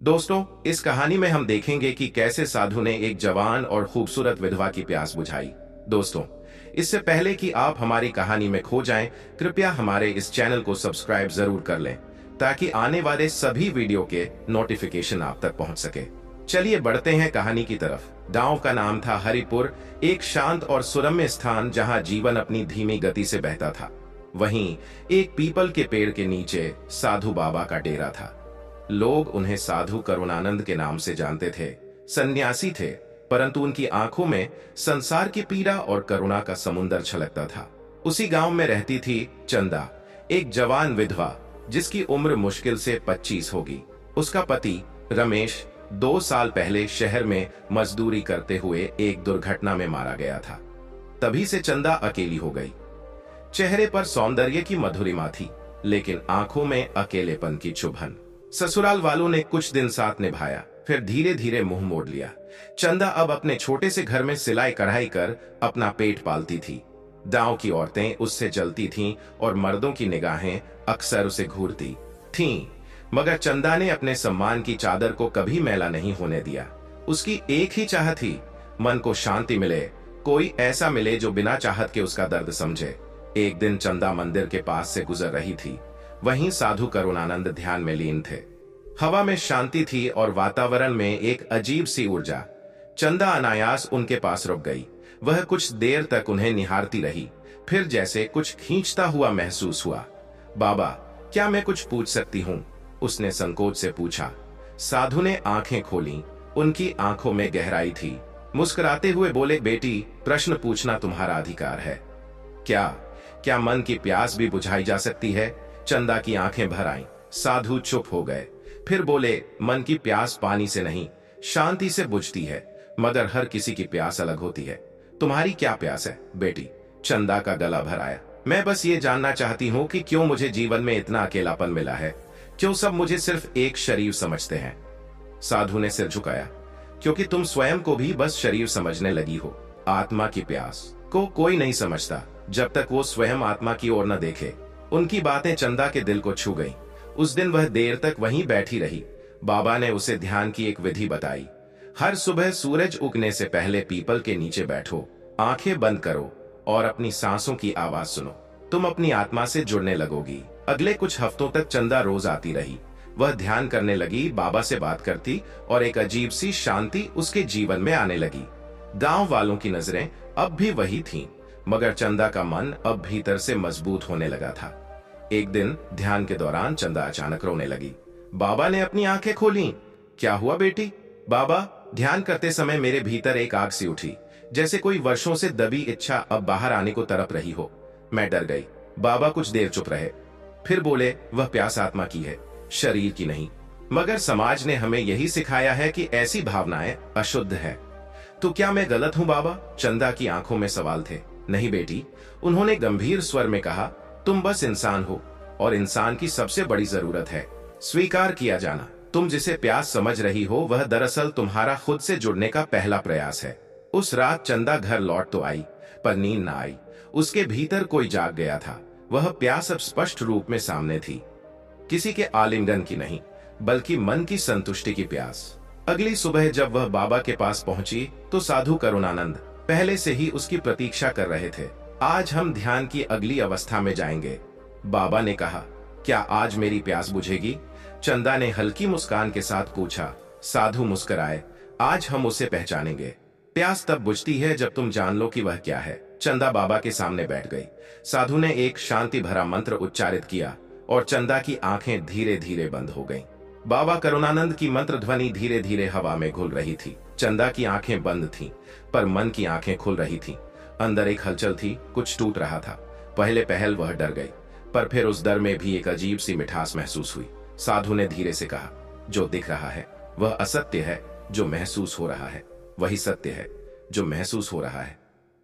दोस्तों, इस कहानी में हम देखेंगे कि कैसे साधु ने एक जवान और खूबसूरत विधवा की प्यास बुझाई। दोस्तों, इससे पहले कि आप हमारी कहानी में खो जाएं, कृपया हमारे इस चैनल को सब्सक्राइब जरूर कर लें ताकि आने वाले सभी वीडियो के नोटिफिकेशन आप तक पहुंच सके। चलिए बढ़ते हैं कहानी की तरफ। गांव का नाम था हरिपुर, एक शांत और सुरम्य स्थान जहां जीवन अपनी धीमी गति से बहता था। वहीं एक पीपल के पेड़ के नीचे साधु बाबा का डेरा था। लोग उन्हें साधु करुणानंद के नाम से जानते थे। सन्यासी थे, परंतु उनकी आंखों में संसार की पीड़ा और करुणा का समुंदर छलकता था। उसी गांव में रहती थी चंदा, एक जवान विधवा जिसकी उम्र मुश्किल से 25 होगी। उसका पति रमेश 2 साल पहले शहर में मजदूरी करते हुए एक दुर्घटना में मारा गया था। तभी से चंदा अकेली हो गई। चेहरे पर सौंदर्य की मधुरिमा थी, लेकिन आंखों में अकेलेपन की चुभन। ससुराल वालों ने कुछ दिन साथ निभाया, फिर धीरे धीरे मुंह मोड़ लिया। चंदा अब अपने छोटे से घर में सिलाई कढ़ाई कर अपना पेट पालती थी। गांव की औरतें उससे जलती थीं और मर्दों की निगाहें अक्सर उसे घूरती थीं, मगर चंदा ने अपने सम्मान की चादर को कभी मैला नहीं होने दिया। उसकी एक ही चाहत थी, मन को शांति मिले, कोई ऐसा मिले जो बिना चाहत के उसका दर्द समझे। एक दिन चंदा मंदिर के पास से गुजर रही थी। वहीं साधु करुणानंद ध्यान में लीन थे। हवा में शांति थी और वातावरण में एक अजीब सी ऊर्जा। चंदा अनायास उनके पास रुक गई। वह कुछ देर तक उन्हें निहारती रही, फिर जैसे कुछ खींचता हुआ महसूस हुआ। बाबा, क्या मैं कुछ पूछ सकती हूँ? उसने संकोच से पूछा। साधु ने आंखें खोली। उनकी आंखों में गहराई थी। मुस्कुराते हुए बोले, बेटी, प्रश्न पूछना तुम्हारा अधिकार है। क्या क्या मन की प्यास भी बुझाई जा सकती है? चंदा की आंखें भर आईं। साधु चुप हो गए, फिर बोले, मन की प्यास पानी से नहीं, शांति से बुझती है, मगर हर किसी की प्यास अलग होती है। तुम्हारी क्या प्यास है बेटी? चंदा का गला भर आया। मैं बस ये जानना चाहती हूँ कि क्यों मुझे जीवन में इतना अकेलापन मिला है, क्यों सब मुझे सिर्फ एक शरीर समझते हैं? साधु ने सिर झुकाया। क्योंकि तुम स्वयं को भी बस शरीर समझने लगी हो। आत्मा की प्यास को कोई नहीं समझता जब तक वो स्वयं आत्मा की ओर न देखे। उनकी बातें चंदा के दिल को छू गईं। उस दिन वह देर तक वहीं बैठी रही। बाबा ने उसे ध्यान की एक विधि बताई। हर सुबह सूरज उगने से पहले पीपल के नीचे बैठो, आंखें बंद करो और अपनी सांसों की आवाज सुनो। तुम अपनी आत्मा से जुड़ने लगोगी। अगले कुछ हफ्तों तक चंदा रोज आती रही। वह ध्यान करने लगी, बाबा से बात करती और एक अजीब सी शांति उसके जीवन में आने लगी। गांव वालों की नजरें अब भी वही थीं, मगर चंदा का मन अब भीतर से मजबूत होने लगा था। एक दिन ध्यान के दौरान चंदा अचानक रोने लगी। बाबा ने अपनी आंखें खोली। क्या हुआ बेटी? बाबा, ध्यान करते समय मेरे भीतर एक आग सी उठी, जैसे कोई वर्षों से दबी इच्छा अब बाहर आने को तड़प रही हो। मैं डर गई। बाबा कुछ देर चुप रहे, फिर बोले, वह प्यास आत्मा की है, शरीर की नहीं। मगर समाज ने हमें यही सिखाया है कि ऐसी भावनाएं अशुद्ध है। तो क्या मैं गलत हूं बाबा? चंदा की आंखों में सवाल थे। नहीं बेटी, उन्होंने गंभीर स्वर में कहा, तुम बस इंसान हो और इंसान की सबसे बड़ी जरूरत है स्वीकार किया जाना। तुम जिसे प्यास समझ रही हो वह दरअसल तुम्हारा खुद से जुड़ने का पहला प्रयास है। उस रात चंदा घर लौट तो आई, पर नींद ना आई। उसके भीतर कोई जाग गया था। वह प्यास अब स्पष्ट रूप में सामने थी। किसी के आलिंगन की नहीं, बल्कि मन की संतुष्टि की प्यास। अगली सुबह जब वह बाबा के पास पहुंची तो साधु करुणानंद पहले से ही उसकी प्रतीक्षा कर रहे थे। आज हम ध्यान की अगली अवस्था में जाएंगे, बाबा ने कहा। क्या आज मेरी प्यास बुझेगी? चंदा ने हल्की मुस्कान के साथ पूछा। साधु मुस्कुराए। आज हम उसे पहचानेंगे। प्यास तब बुझती है जब तुम जान लो कि वह क्या है। चंदा बाबा के सामने बैठ गई। साधु ने एक शांति भरा मंत्र उच्चारित किया और चंदा की आंखें धीरे धीरे बंद हो गईं। बाबा करुणानंद की मंत्र ध्वनि धीरे धीरे हवा में घुल रही थी। चंदा की आंखें बंद थीं, पर मन की आंखें खुल रही थीं। अंदर एक हलचल थी, कुछ टूट रहा था। पहले पहल वह डर गई, पर फिर उस डर में भी एक अजीब सी मिठास महसूस हुई। साधु ने धीरे से कहा, जो दिख रहा है वह असत्य है, जो महसूस हो रहा है वही सत्य है। जो महसूस हो रहा है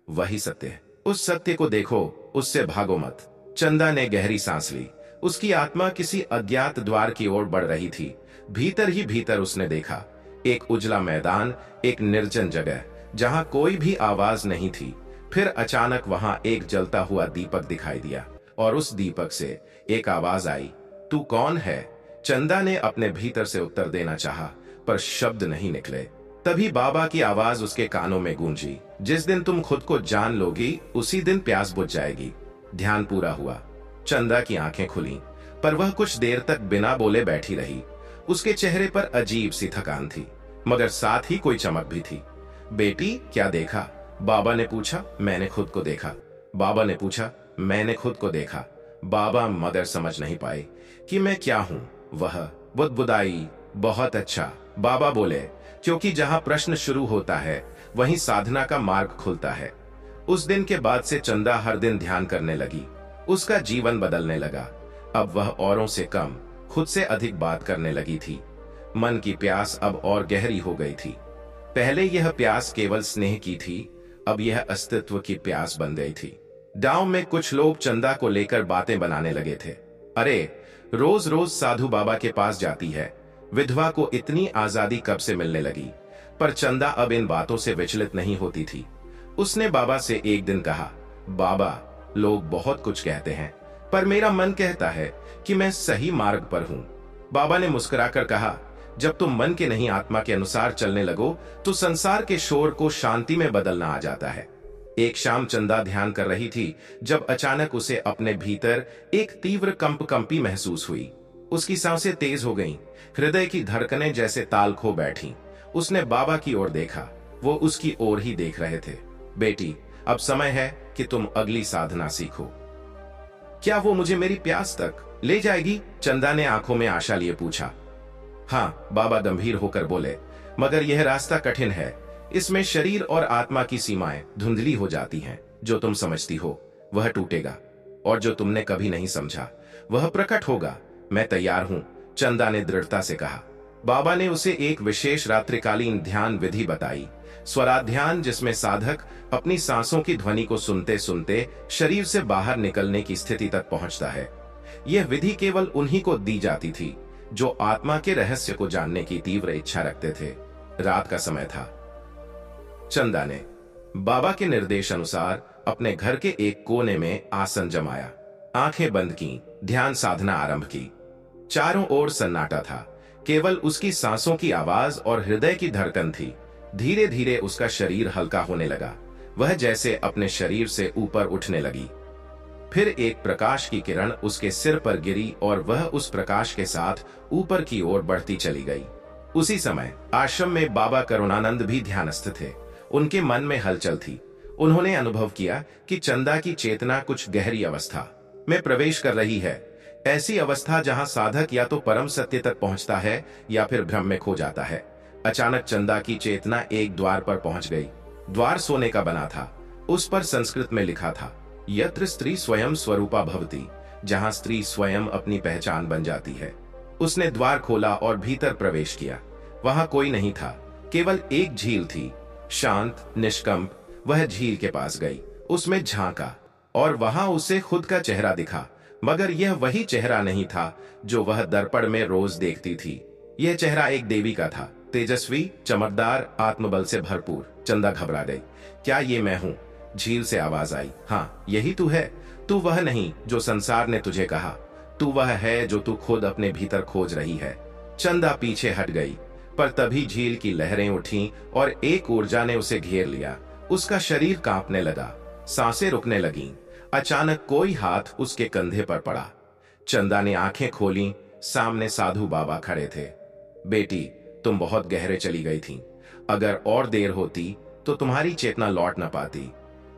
वही सत्य है। उस सत्य को देखो, उससे भागो मत। चंदा ने गहरी सांस ली। उसकी आत्मा किसी अज्ञात द्वार की ओर बढ़ रही थी। भीतर ही भीतर उसने देखा एक उजला मैदान, एक निर्जन जगह जहां कोई भी आवाज नहीं थी। फिर अचानक वहां एक जलता हुआ दीपक दिखाई दिया और उस दीपक से एक आवाज आई, तू कौन है? चंदा ने अपने भीतर से उत्तर देना चाहा, पर शब्द नहीं निकले। तभी बाबा की आवाज उसके कानों में गूंजी, जिस दिन तुम खुद को जान लोगी उसी दिन प्यास बुझ जाएगी। ध्यान पूरा हुआ। चंदा की आंखें खुली, पर वह कुछ देर तक बिना बोले बैठी रही। उसके चेहरे पर अजीब सी थकान थी, मगर साथ ही कोई चमक भी थी। बेटी, क्या देखा? बाबा ने पूछा। मैंने खुद को देखा। बाबा ने पूछा। मैंने खुद को देखा। बाबा मगर समझ नहीं पाए कि मैं क्या हूं। वह बुदबुदाई। बहुत अच्छा, बाबा बोले, क्योंकि जहां प्रश्न शुरू होता है वहीं साधना का मार्ग खुलता है। उस दिन के बाद से चंदा हर दिन ध्यान करने लगी। उसका जीवन बदलने लगा। अब वह औरों से कम, खुद से अधिक बात करने लगी थी। मन की प्यास अब और गहरी हो गई थी। पहले यह प्यास केवल स्नेह की थी, अब यह अस्तित्व की प्यास बन गई थी। गांव में कुछ लोग चंदा को लेकर बातें बनाने लगे थे। अरे, रोज रोज साधु बाबा के पास जाती है, विधवा को इतनी आजादी कब से मिलने लगी? पर चंदा अब इन बातों से विचलित नहीं होती थी। उसने बाबा से एक दिन कहा, बाबा, लोग बहुत कुछ कहते हैं, पर मेरा मन कहता है कि मैं सही मार्ग पर हूं। बाबा ने मुस्कुराकर कहा, जब तुम मन के नहीं आत्मा के अनुसार चलने लगो तो संसार के शोर को शांति में बदलना आ जाता है। एक शाम चंदा ध्यान कर रही थी जब अचानक उसे अपने भीतर एक तीव्र कंपकंपी महसूस हुई। उसकी सांसें तेज हो गईं, हृदय की धड़कनें जैसे ताल खो बैठी। उसने बाबा की ओर देखा, वो उसकी ओर ही देख रहे थे। बेटी, अब समय है कि तुम अगली साधना सीखो। क्या वो मुझे मेरी प्यास तक ले जाएगी? चंदा ने आंखों में आशा लिए पूछा। हाँ, बाबा गंभीर होकर बोले, मगर यह रास्ता कठिन है। इसमें शरीर और आत्मा की सीमाएं धुंधली हो जाती हैं। जो तुम समझती हो वह टूटेगा, और जो तुमने कभी नहीं समझा वह प्रकट होगा। मैं तैयार हूं, चंदा ने दृढ़ता से कहा। बाबा ने उसे एक विशेष रात्रिकालीन ध्यान विधि बताई, स्वराध्यान, जिसमें साधक अपनी सांसों की ध्वनि को सुनते सुनते शरीर से बाहर निकलने की स्थिति तक पहुंचता है। यह विधि केवल उन्हीं को दी जाती थी जो आत्मा के रहस्य को जानने की तीव्र इच्छा रखते थे। रात का समय था। चंदा ने बाबा के निर्देश अनुसार अपने घर के एक कोने में आसन जमाया, आंखें बंद की, ध्यान साधना आरंभ की। चारों ओर सन्नाटा था, केवल उसकी सांसों की आवाज और हृदय की धड़कन थी। धीरे धीरे उसका शरीर हल्का होने लगा, वह जैसे अपने शरीर से ऊपर उठने लगी। फिर एक प्रकाश की किरण उसके सिर पर गिरी और वह उस प्रकाश के साथ ऊपर की ओर बढ़ती चली गई। उसी समय आश्रम में बाबा करुणानंद भी ध्यानस्थ थे। उनके मन में हलचल थी। उन्होंने अनुभव किया कि चंदा की चेतना कुछ गहरी अवस्था में प्रवेश कर रही है, ऐसी अवस्था जहां साधक या तो परम सत्य तक पहुंचता है या फिर भ्रम में खो जाता है। अचानक चंदा की चेतना एक द्वार पर पहुंच गई। द्वार सोने का बना था। उस पर संस्कृत में लिखा था, यत्र स्त्री स्वयं स्वरूपा भवति, जहां स्त्री स्वयं अपनी पहचान बन जाती है। उसने द्वार खोला और भीतर प्रवेश किया। वहां कोई नहीं था, केवल एक झील थी, शांत, निष्कंप। वह झील के पास गई, उसमें झांका और वहां उसे खुद का चेहरा दिखा, मगर यह वही चेहरा नहीं था जो वह दर्पण में रोज देखती थी। यह चेहरा एक देवी का था, तेजस्वी, चमकदार, आत्मबल से भरपूर। चंदा घबरा गई। क्या ये मैं हूं? झील से आवाज आई, हाँ, यही तू है। तू वह नहीं जो संसार ने तुझे कहा, तू वह है जो तू खुद अपने भीतर खोज रही है। चंदा पीछे हट गई, पर तभी झील की लहरें उठीं और एक ऊर्जा ने उसे घेर लिया। उसका शरीर कांपने लगा, सांसें रुकने लगीं। अचानक कोई हाथ उसके कंधे पर पड़ा। चंदा ने आंखें खोलीं, सामने साधु बाबा खड़े थे। बेटी, तुम बहुत गहरे चली गई थी। अगर और देर होती तो तुम्हारी चेतना लौट न पाती।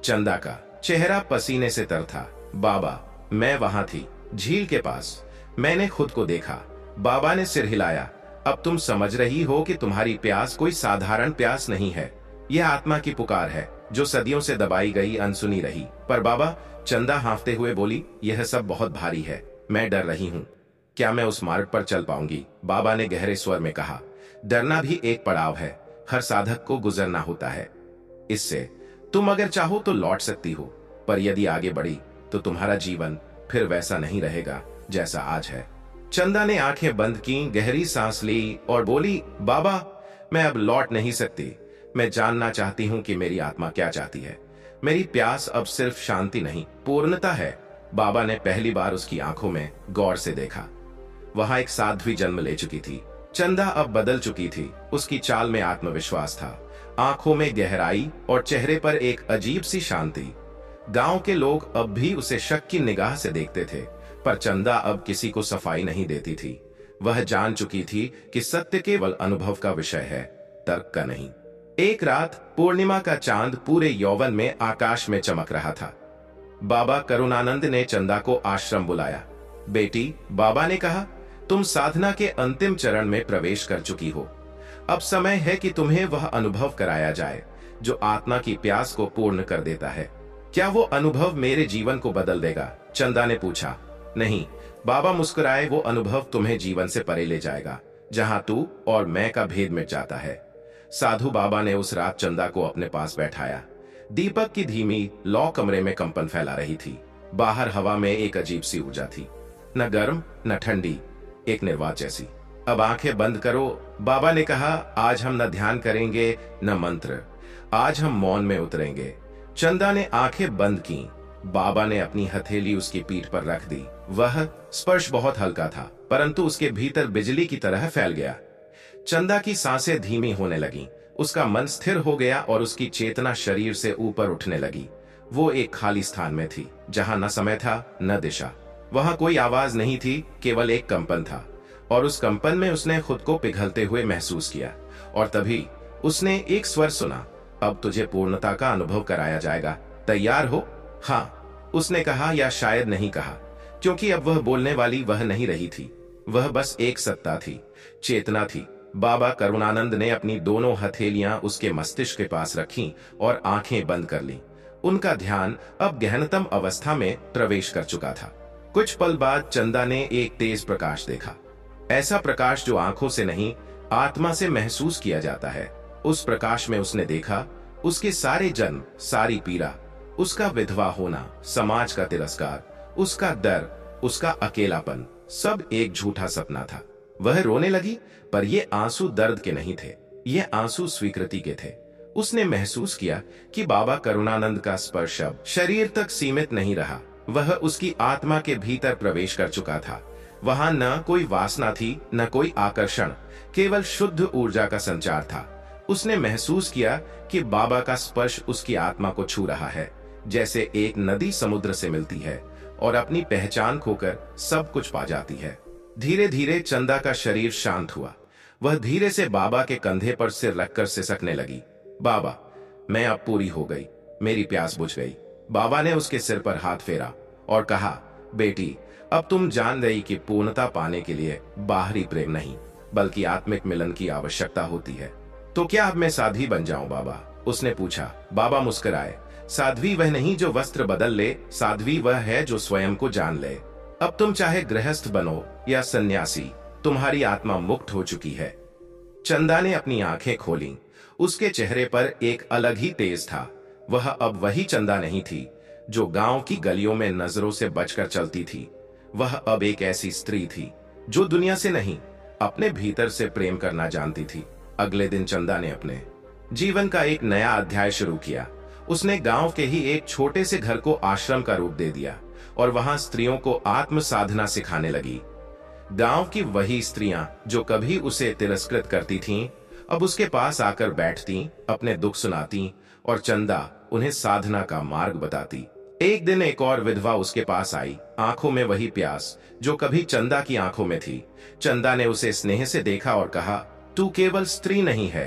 चंदा का चेहरा पसीने से तर था। बाबा, मैं वहां थी, झील के पास। मैंने खुद को देखा। बाबा ने सिर हिलाया। अब तुम समझ रही हो कि तुम्हारी प्यास कोई साधारण प्यास नहीं है। यह आत्मा की पुकार है जो सदियों से दबाई गई, अनसुनी रही। पर बाबा, चंदा हाँफते हुए बोली, यह सब बहुत भारी है, मैं डर रही हूं। क्या मैं उस मार्ग पर चल पाऊंगी? बाबा ने गहरे स्वर में कहा। डरना भी एक पड़ाव है, हर साधक को गुजरना होता है इससे। तुम अगर चाहो तो लौट सकती हो, पर यदि आगे बढ़ी तो तुम्हारा जीवन फिर वैसा नहीं रहेगा जैसा आज है। चंदा ने आंखें बंद की, गहरी सांस ली और बोली, बाबा, मैं अब लौट नहीं सकती। मैं जानना चाहती हूं कि मेरी आत्मा क्या चाहती है। मेरी प्यास अब सिर्फ शांति नहीं, पूर्णता है। बाबा ने पहली बार उसकी आंखों में गौर से देखा। वहां एक साध्वी जन्म ले चुकी थी। चंदा अब बदल चुकी थी। उसकी चाल में आत्मविश्वास था, आंखों में गहराई और चेहरे पर एक अजीब सी शांति। गांव के लोग अब भी उसे शक की निगाह से देखते थे, पर चंदा अब किसी को सफाई नहीं देती थी। वह जान चुकी थी कि सत्य केवल अनुभव का विषय है, तर्क का नहीं। एक रात पूर्णिमा का चांद पूरे यौवन में आकाश में चमक रहा था। बाबा करुणानंद ने चंदा को आश्रम बुलाया। बेटी, बाबा ने कहा, तुम साधना के अंतिम चरण में प्रवेश कर चुकी हो। अब समय है कि तुम्हें वह अनुभव कराया जाए जो आत्मा की प्यास को पूर्ण कर देता है। क्या वो अनुभव मेरे जीवन को बदल देगा? चंदा ने पूछा। नहीं, बाबा मुस्कुराए, वो अनुभव तुम्हें जीवन से परे ले जाएगा, जहां तू और मैं का भेद मिट जाता है। साधु बाबा ने उस रात चंदा को अपने पास बैठाया। दीपक की धीमी लौ कमरे में कंपन फैला रही थी। बाहर हवा में एक अजीब सी ऊर्जा थी, न गर्म न ठंडी, एक निर्वात जैसी। अब आंखें बंद करो, बाबा ने कहा। आज हम न ध्यान करेंगे न मंत्र, आज हम मौन में उतरेंगे। चंदा ने आंखें बंद की। बाबा ने अपनी हथेली उसकी पीठ पर रख दी। वह स्पर्श बहुत हल्का था, परंतु उसके भीतर बिजली की तरह फैल गया। चंदा की सांसें धीमी होने लगीं। उसका मन स्थिर हो गया और उसकी चेतना शरीर से ऊपर उठने लगी। वो एक खाली स्थान में थी, जहां न समय था न दिशा। वहां कोई आवाज नहीं थी, केवल एक कंपन था, और उस कंपन में उसने खुद को पिघलते हुए महसूस किया। और तभी उसने एक स्वर सुना, अब तुझे पूर्णता का अनुभव कराया जाएगा, तैयार हो? हाँ, उसने कहा, या शायद नहीं कहा, क्योंकि अब वह बोलने वाली वह नहीं रही थी। वह बस एक सत्ता थी, चेतना थी। बाबा करुणानंद ने अपनी दोनों हथेलियां उसके मस्तिष्क के पास रखीं और आंखें बंद कर लीं। उनका ध्यान अब गहनतम अवस्था में प्रवेश कर चुका था। कुछ पल बाद चंदा ने एक तेज प्रकाश देखा, ऐसा प्रकाश जो आंखों से नहीं, आत्मा से महसूस किया जाता है। उस प्रकाश में उसने देखा उसके सारे जन्म, सारी पीड़ा, उसका विधवा होना, समाज का तिरस्कार, उसका डर, उसका अकेलापन, सब एक झूठा सपना था। वह रोने लगी, पर ये आंसू दर्द के नहीं थे, ये आंसू स्वीकृति के थे। उसने महसूस किया कि बाबा करुणानंद का स्पर्श अब शरीर तक सीमित नहीं रहा, वह उसकी आत्मा के भीतर प्रवेश कर चुका था। वहां न कोई वासना थी, न कोई आकर्षण, केवल शुद्ध ऊर्जा का संचार था। उसने महसूस किया कि बाबा का स्पर्श उसकी आत्मा को छू रहा है, जैसे एक नदी समुद्र से मिलती है और अपनी पहचान खोकर सब कुछ पा जाती है। धीरे धीरे चंदा का शरीर शांत हुआ। वह धीरे से बाबा के कंधे पर सिर रखकर सिसकने लगी। बाबा, मैं अब पूरी हो गई, मेरी प्यास बुझ गई। बाबा ने उसके सिर पर हाथ फेरा और कहा, बेटी, अब तुम जान गई कि पूर्णता पाने के लिए बाहरी प्रेम नहीं, बल्कि आत्मिक मिलन की आवश्यकता होती है। तो क्या अब मैं साध्वी बन जाऊं बाबा? उसने पूछा। बाबा मुस्कुराए। साध्वी वह नहीं जो वस्त्र बदल ले, साध्वी वह है जो स्वयं को जान ले। अब तुम चाहे गृहस्थ बनो या सन्यासी, तुम्हारी आत्मा मुक्त हो चुकी है। चंदा ने अपनी आंखें खोलीं। उसके चेहरे पर एक अलग ही तेज था। वह अब वही चंदा नहीं थी जो गांव की गलियों में नजरों से बचकर चलती थी। वह अब एक ऐसी स्त्री थी जो दुनिया से नहीं, अपने भीतर से प्रेम करना जानती थी। अगले दिन चंदा ने अपने जीवन का एक नया अध्याय शुरू किया। उसने गांव के ही एक छोटे से घर को आश्रम का रूप दे दिया और वहां स्त्रियों को आत्म साधना सिखाने लगी। गांव की वही स्त्रियां जो कभी उसे तिरस्कृत करती थीं, अब उसके पास आकर बैठती, अपने दुख सुनाती और चंदा उन्हें साधना का मार्ग बताती। एक दिन एक और विधवा उसके पास आई, आंखों में वही प्यास जो कभी चंदा की आंखों में थी। चंदा ने उसे स्नेह से देखा और कहा, तू केवल स्त्री नहीं है,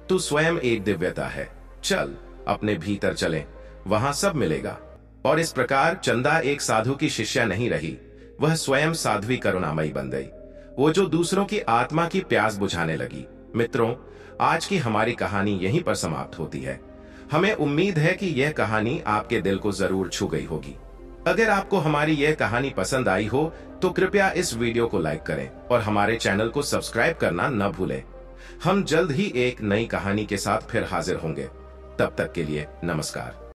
तू स्वयं एक दिव्यता है। चल अपने भीतर चलें, वहां सब मिलेगा। और इस प्रकार चंदा एक साधु की शिष्या नहीं रही, वह स्वयं साध्वी करुणामयी बन गई, वो जो दूसरों की आत्मा की प्यास बुझाने लगी। मित्रों, आज की हमारी कहानी यहीं पर समाप्त होती है। हमें उम्मीद है कि यह कहानी आपके दिल को जरूर छू गई होगी। अगर आपको हमारी यह कहानी पसंद आई हो तो कृपया इस वीडियो को लाइक करें और हमारे चैनल को सब्सक्राइब करना न भूलें। हम जल्द ही एक नई कहानी के साथ फिर हाजिर होंगे। तब तक के लिए नमस्कार।